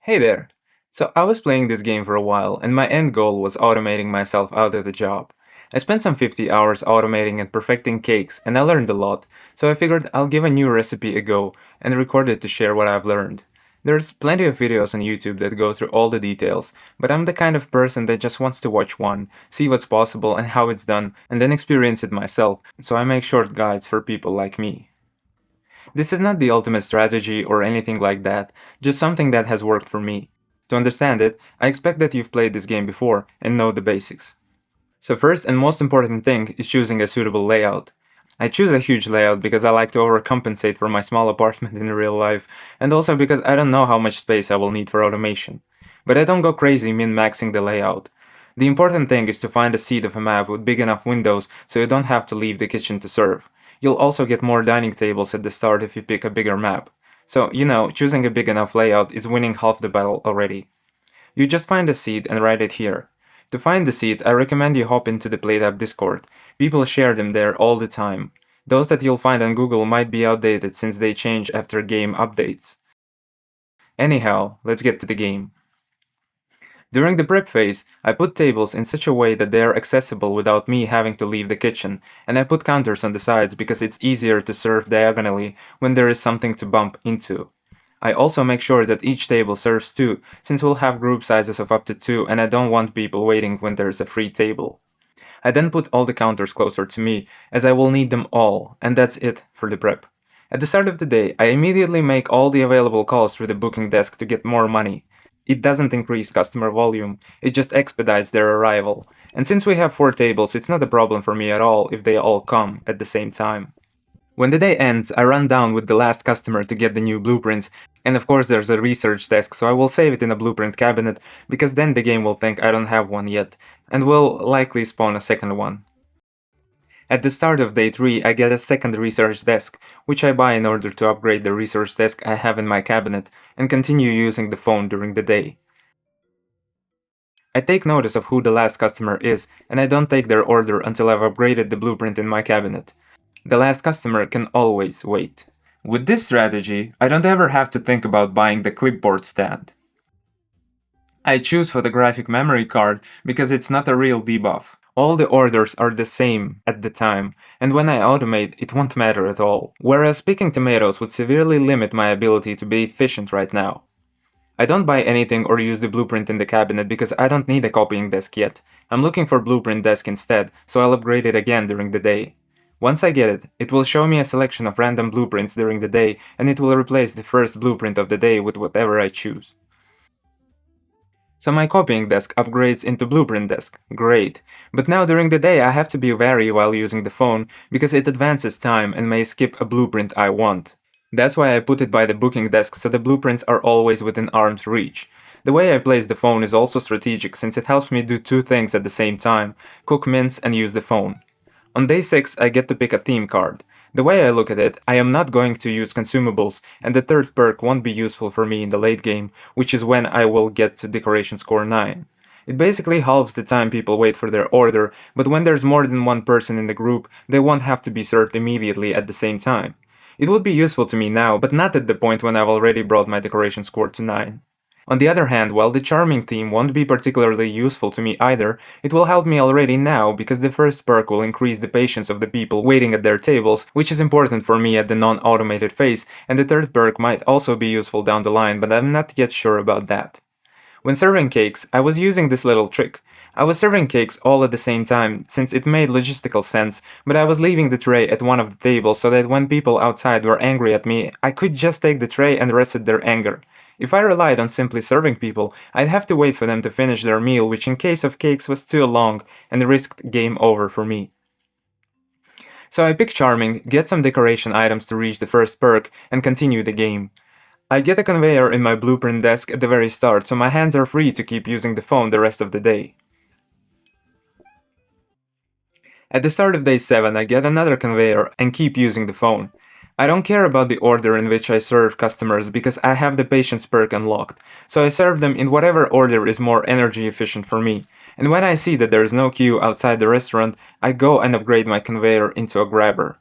Hey there! So I was playing this game for a while, and my end goal was automating myself out of the job. I spent some 50 hours automating and perfecting cakes, and I learned a lot, so I figured I'll give a new recipe a go and record it to share what I've learned. There's plenty of videos on YouTube that go through all the details, but I'm the kind of person that just wants to watch one, see what's possible and how it's done, and then experience it myself, so I make short guides for people like me. This is not the ultimate strategy or anything like that, just something that has worked for me. To understand it, I expect that you've played this game before and know the basics. So first and most important thing is choosing a suitable layout. I choose a huge layout because I like to overcompensate for my small apartment in real life, and also because I don't know how much space I will need for automation. But I don't go crazy min-maxing the layout. The important thing is to find a seat of a map with big enough windows so you don't have to leave the kitchen to serve. You'll also get more dining tables at the start if you pick a bigger map. So, choosing a big enough layout is winning half the battle already. You just find a seed and write it here. To find the seeds, I recommend you hop into the PlateUp Discord. People share them there all the time. Those that you'll find on Google might be outdated since they change after game updates. Anyhow, let's get to the game. During the prep phase, I put tables in such a way that they are accessible without me having to leave the kitchen, and I put counters on the sides because it's easier to serve diagonally when there is something to bump into. I also make sure that each table serves two, since we'll have group sizes of up to two and I don't want people waiting when there's a free table. I then put all the counters closer to me, as I will need them all, and that's it for the prep. At the start of the day, I immediately make all the available calls through the booking desk to get more money. It doesn't increase customer volume, it just expedites their arrival. And since we have 4 tables, it's not a problem for me at all if they all come at the same time. When the day ends, I run down with the last customer to get the new blueprints, and of course there's a research desk, so I will save it in a blueprint cabinet, because then the game will think I don't have one yet, and will likely spawn a second one. At the start of day 3, I get a second research desk, which I buy in order to upgrade the research desk I have in my cabinet, and continue using the phone during the day. I take notice of who the last customer is, and I don't take their order until I've upgraded the blueprint in my cabinet. The last customer can always wait. With this strategy, I don't ever have to think about buying the clipboard stand. I choose photographic memory card because it's not a real debuff. All the orders are the same at the time, and when I automate, it won't matter at all. Whereas picking tomatoes would severely limit my ability to be efficient right now. I don't buy anything or use the blueprint in the cabinet because I don't need a copying desk yet. I'm looking for blueprint desk instead, so I'll upgrade it again during the day. Once I get it, it will show me a selection of random blueprints during the day, and it will replace the first blueprint of the day with whatever I choose. So my copying desk upgrades into blueprint desk. Great. But now during the day I have to be wary while using the phone because it advances time and may skip a blueprint I want. That's why I put it by the booking desk so the blueprints are always within arm's reach. The way I place the phone is also strategic since it helps me do 2 things at the same time: cook mince and use the phone. On day 6 I get to pick a theme card. The way I look at it, I am not going to use consumables, and the third perk won't be useful for me in the late game, which is when I will get to decoration score 9. It basically halves the time people wait for their order, but when there's more than one person in the group, they won't have to be served immediately at the same time. It would be useful to me now, but not at the point when I've already brought my decoration score to 9. On the other hand, while the charming theme won't be particularly useful to me either, it will help me already now because the first perk will increase the patience of the people waiting at their tables, which is important for me at the non-automated phase, and the third perk might also be useful down the line, but I'm not yet sure about that. When serving cakes, I was using this little trick. I was serving cakes all at the same time, since it made logistical sense, but I was leaving the tray at one of the tables so that when people outside were angry at me, I could just take the tray and reset their anger. If I relied on simply serving people, I'd have to wait for them to finish their meal, which in case of cakes was too long, and risked game over for me. So I pick Charming, get some decoration items to reach the first perk, and continue the game. I get a conveyor in my blueprint desk at the very start, so my hands are free to keep using the phone the rest of the day. At the start of day 7, I get another conveyor and keep using the phone. I don't care about the order in which I serve customers because I have the patience perk unlocked, so I serve them in whatever order is more energy efficient for me. And when I see that there is no queue outside the restaurant, I go and upgrade my conveyor into a grabber.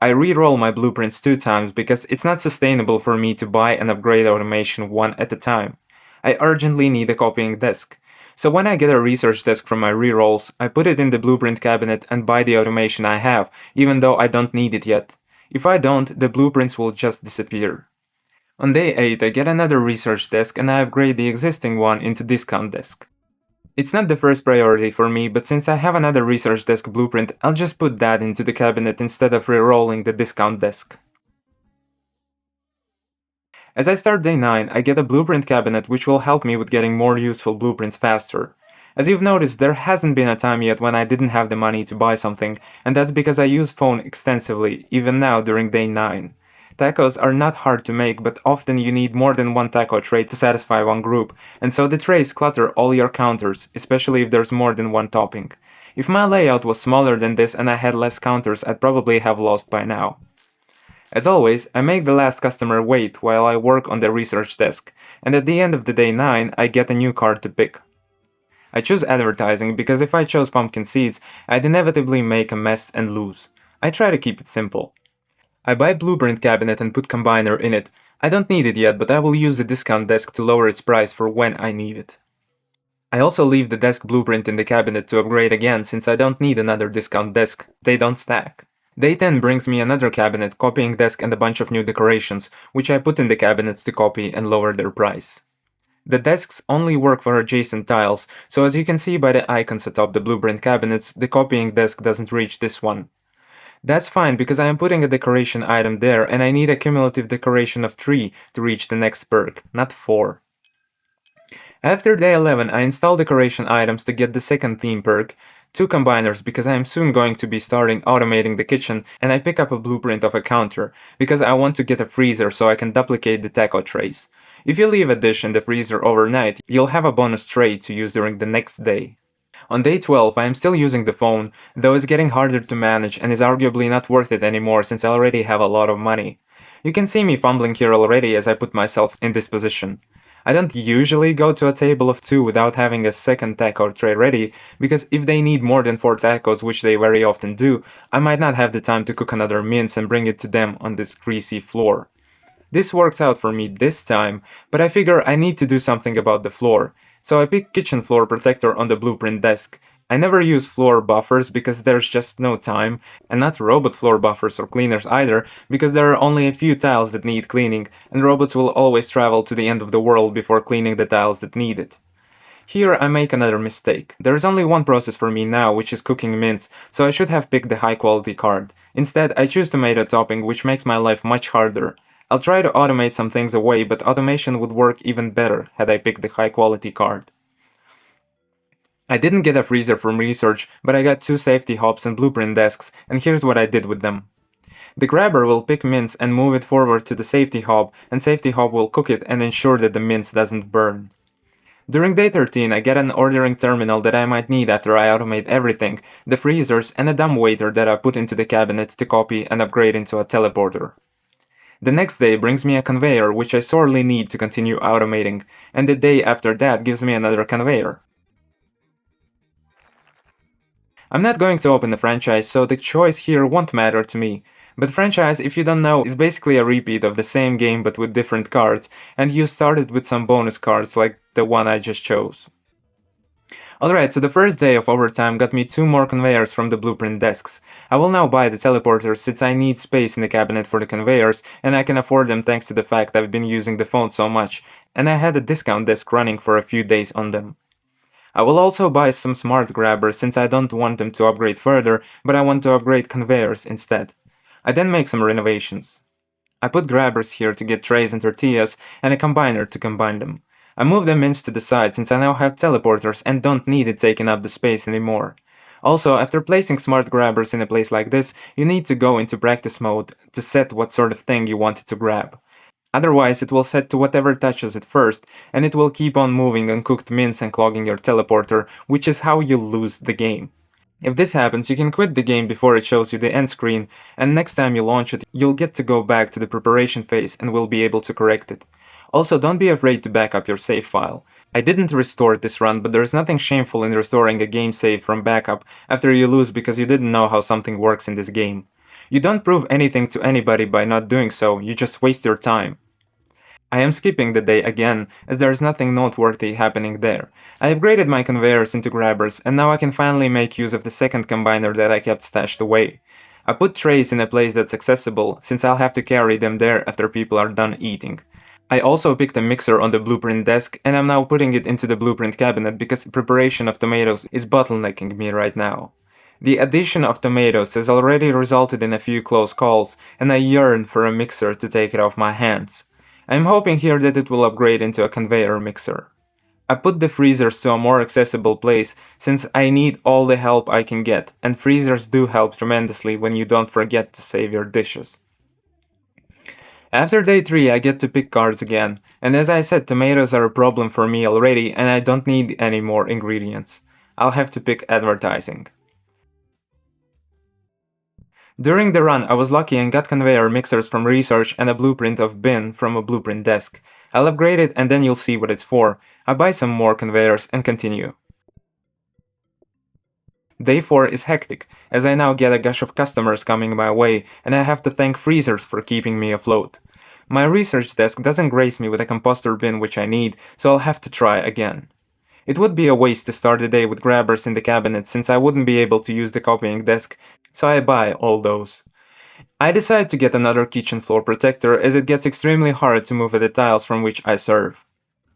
I re-roll my blueprints 2 times because it's not sustainable for me to buy and upgrade automation one at a time. I urgently need a copying desk. So when I get a research desk from my rerolls, I put it in the blueprint cabinet and buy the automation I have, even though I don't need it yet. If I don't, the blueprints will just disappear. On day 8, I get another research desk and I upgrade the existing one into discount desk. It's not the first priority for me, but since I have another research desk blueprint, I'll just put that into the cabinet instead of re-rolling the discount desk. As I start day 9, I get a blueprint cabinet which will help me with getting more useful blueprints faster. As you've noticed, there hasn't been a time yet when I didn't have the money to buy something, and that's because I use phone extensively, even now during day 9. Tacos are not hard to make, but often you need more than one taco tray to satisfy one group, and so the trays clutter all your counters, especially if there's more than one topping. If my layout was smaller than this and I had less counters, I'd probably have lost by now. As always, I make the last customer wait while I work on the research desk, and at the end of the day 9, I get a new card to pick. I choose advertising because if I chose pumpkin seeds, I'd inevitably make a mess and lose. I try to keep it simple. I buy blueprint cabinet and put combiner in it. I don't need it yet, but I will use the discount desk to lower its price for when I need it. I also leave the desk blueprint in the cabinet to upgrade again since I don't need another discount desk. They don't stack. Day 10 brings me another cabinet, copying desk and a bunch of new decorations, which I put in the cabinets to copy and lower their price. The desks only work for adjacent tiles, so as you can see by the icons atop the blueprint cabinets, the copying desk doesn't reach this one. That's fine because I am putting a decoration item there and I need a cumulative decoration of 3 to reach the next perk, not 4. After day 11, I install decoration items to get the second theme perk, 2 combiners because I am soon going to be starting automating the kitchen, and I pick up a blueprint of a counter because I want to get a freezer so I can duplicate the taco trays. If you leave a dish in the freezer overnight, you'll have a bonus tray to use during the next day. On day 12, I am still using the phone, though it's getting harder to manage and is arguably not worth it anymore since I already have a lot of money. You can see me fumbling here already as I put myself in this position. I don't usually go to a table of 2 without having a second taco tray ready, because if they need more than 4 tacos, which they very often do, I might not have the time to cook another mince and bring it to them on this greasy floor. This works out for me this time, but I figure I need to do something about the floor. So I pick kitchen floor protector on the blueprint desk. I never use floor buffers because there's just no time, and not robot floor buffers or cleaners either, because there are only a few tiles that need cleaning, and robots will always travel to the end of the world before cleaning the tiles that need it. Here I make another mistake. There is only one process for me now, which is cooking mince, so I should have picked the high quality card. Instead, I choose tomato topping, which makes my life much harder. I'll try to automate some things away, but automation would work even better had I picked the high quality card. I didn't get a freezer from research, but I got 2 safety hobs and blueprint desks, and here's what I did with them. The grabber will pick mince and move it forward to the safety hob, and safety hob will cook it and ensure that the mince doesn't burn. During day 13, I get an ordering terminal that I might need after I automate everything, the freezers, and a dumbwaiter that I put into the cabinet to copy and upgrade into a teleporter. The next day brings me a conveyor which I sorely need to continue automating, and the day after that gives me another conveyor. I'm not going to open the franchise, so the choice here won't matter to me. But franchise, if you don't know, is basically a repeat of the same game but with different cards, and you started with some bonus cards like the one I just chose. Alright, so the first day of overtime got me 2 more conveyors from the blueprint desks. I will now buy the teleporters since I need space in the cabinet for the conveyors, and I can afford them thanks to the fact I've been using the phone so much, and I had a discount desk running for a few days on them. I will also buy some smart grabbers since I don't want them to upgrade further, but I want to upgrade conveyors instead. I then make some renovations. I put grabbers here to get trays and tortillas, and a combiner to combine them. I move them in to the side since I now have teleporters and don't need it taking up the space anymore. Also, after placing smart grabbers in a place like this, you need to go into practice mode to set what sort of thing you want it to grab. Otherwise, it will set to whatever touches it first, and it will keep on moving uncooked mince and clogging your teleporter, which is how you lose the game. If this happens, you can quit the game before it shows you the end screen, and next time you launch it, you'll get to go back to the preparation phase and will be able to correct it. Also, don't be afraid to back up your save file. I didn't restore it this run, but there's nothing shameful in restoring a game save from backup after you lose because you didn't know how something works in this game. You don't prove anything to anybody by not doing so, you just waste your time. I am skipping the day again, as there is nothing noteworthy happening there. I upgraded my conveyors into grabbers, and now I can finally make use of the second combiner that I kept stashed away. I put trays in a place that's accessible, since I'll have to carry them there after people are done eating. I also picked a mixer on the blueprint desk, and I'm now putting it into the blueprint cabinet because preparation of tomatoes is bottlenecking me right now. The addition of tomatoes has already resulted in a few close calls, and I yearn for a mixer to take it off my hands. I'm hoping here that it will upgrade into a conveyor mixer. I put the freezers to a more accessible place since I need all the help I can get, and freezers do help tremendously when you don't forget to save your dishes. After day 3 I get to pick cards again, and as I said, tomatoes are a problem for me already and I don't need any more ingredients. I'll have to pick advertising. During the run I was lucky and got conveyor mixers from research and a blueprint of bin from a blueprint desk. I'll upgrade it and then you'll see what it's for. I buy some more conveyors and continue. Day 4 is hectic, as I now get a gush of customers coming my way, and I have to thank freezers for keeping me afloat. My research desk doesn't grace me with a composter bin which I need, so I'll have to try again. It would be a waste to start the day with grabbers in the cabinet since I wouldn't be able to use the copying desk, so I buy all those. I decide to get another kitchen floor protector as it gets extremely hard to move at the tiles from which I serve.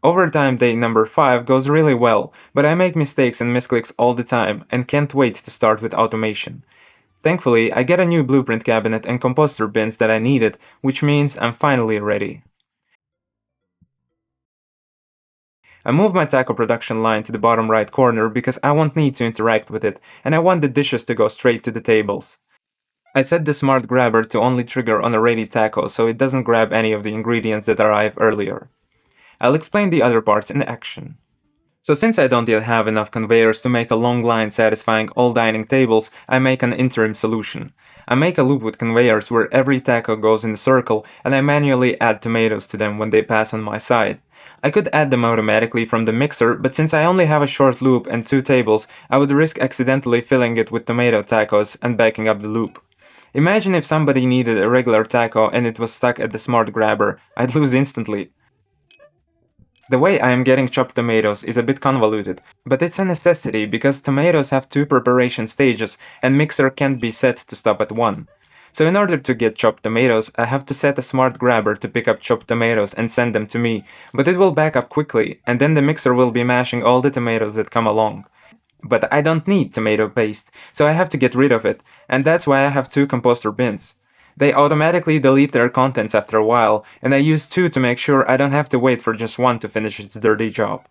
Overtime day number 5 goes really well, but I make mistakes and misclicks all the time and can't wait to start with automation. Thankfully, I get a new blueprint cabinet and composter bins that I needed, which means I'm finally ready. I move my taco production line to the bottom right corner because I won't need to interact with it, and I want the dishes to go straight to the tables. I set the smart grabber to only trigger on a ready taco so it doesn't grab any of the ingredients that arrive earlier. I'll explain the other parts in action. So since I don't yet have enough conveyors to make a long line satisfying all dining tables, I make an interim solution. I make a loop with conveyors where every taco goes in a circle and I manually add tomatoes to them when they pass on my side. I could add them automatically from the mixer, but since I only have a short loop and 2 tables, I would risk accidentally filling it with tomato tacos and backing up the loop. Imagine if somebody needed a regular taco and it was stuck at the smart grabber, I'd lose instantly. The way I am getting chopped tomatoes is a bit convoluted, but it's a necessity because tomatoes have 2 preparation stages and mixer can't be set to stop at 1. So in order to get chopped tomatoes, I have to set a smart grabber to pick up chopped tomatoes and send them to me, but it will back up quickly, and then the mixer will be mashing all the tomatoes that come along. But I don't need tomato paste, so I have to get rid of it, and that's why I have 2 composter bins. They automatically delete their contents after a while, and I use 2 to make sure I don't have to wait for just 1 to finish its dirty job.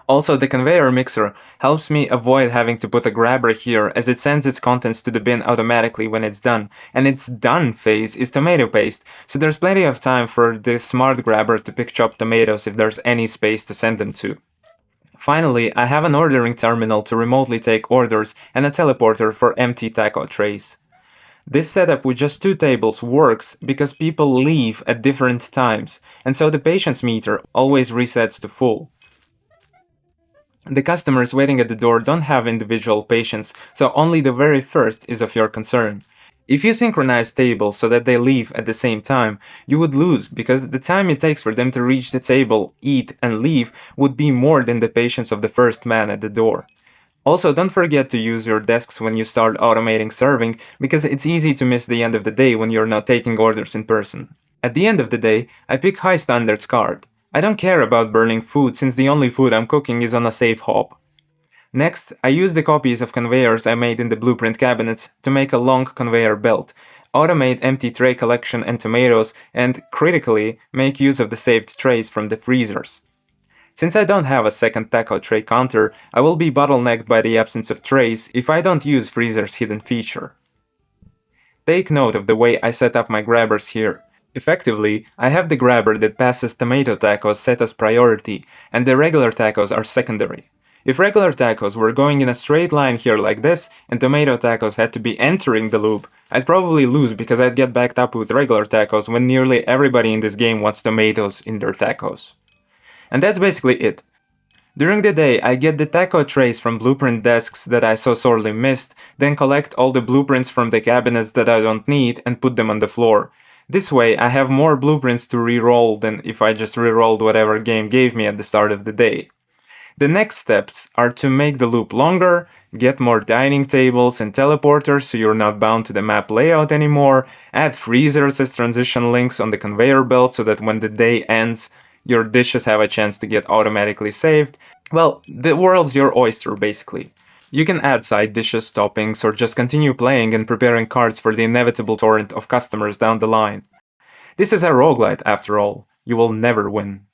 Also, the conveyor mixer helps me avoid having to put a grabber here as it sends its contents to the bin automatically when it's done, and its done phase is tomato paste, so there's plenty of time for the smart grabber to pick chopped tomatoes if there's any space to send them to. Finally, I have an ordering terminal to remotely take orders and a teleporter for empty taco trays. This setup with just 2 tables works because people leave at different times, and so the patience meter always resets to full. The customers waiting at the door don't have individual patience, so only the very first is of your concern. If you synchronize tables so that they leave at the same time, you would lose because the time it takes for them to reach the table, eat, and leave would be more than the patience of the first man at the door. Also, don't forget to use your desks when you start automating serving because it's easy to miss the end of the day when you're not taking orders in person. At the end of the day, I pick high standards card. I don't care about burning food since the only food I'm cooking is on a safe hob. Next, I use the copies of conveyors I made in the blueprint cabinets to make a long conveyor belt, automate empty tray collection and tomatoes, and, critically, make use of the saved trays from the freezers. Since I don't have a second taco tray counter, I will be bottlenecked by the absence of trays if I don't use Freezer's hidden feature. Take note of the way I set up my grabbers here. Effectively, I have the grabber that passes tomato tacos set as priority, and the regular tacos are secondary. If regular tacos were going in a straight line here like this, and tomato tacos had to be entering the loop, I'd probably lose because I'd get backed up with regular tacos when nearly everybody in this game wants tomatoes in their tacos. And that's basically it. During the day, I get the taco trays from blueprint desks that I so sorely missed, then collect all the blueprints from the cabinets that I don't need and put them on the floor. This way, I have more blueprints to re-roll than if I just re-rolled whatever game gave me at the start of the day. The next steps are to make the loop longer, get more dining tables and teleporters so you're not bound to the map layout anymore, add freezers as transition links on the conveyor belt so that when the day ends, your dishes have a chance to get automatically saved. Well, the world's your oyster basically. You can add side dishes, toppings, or just continue playing and preparing cards for the inevitable torrent of customers down the line. This is a roguelite after all. You will never win.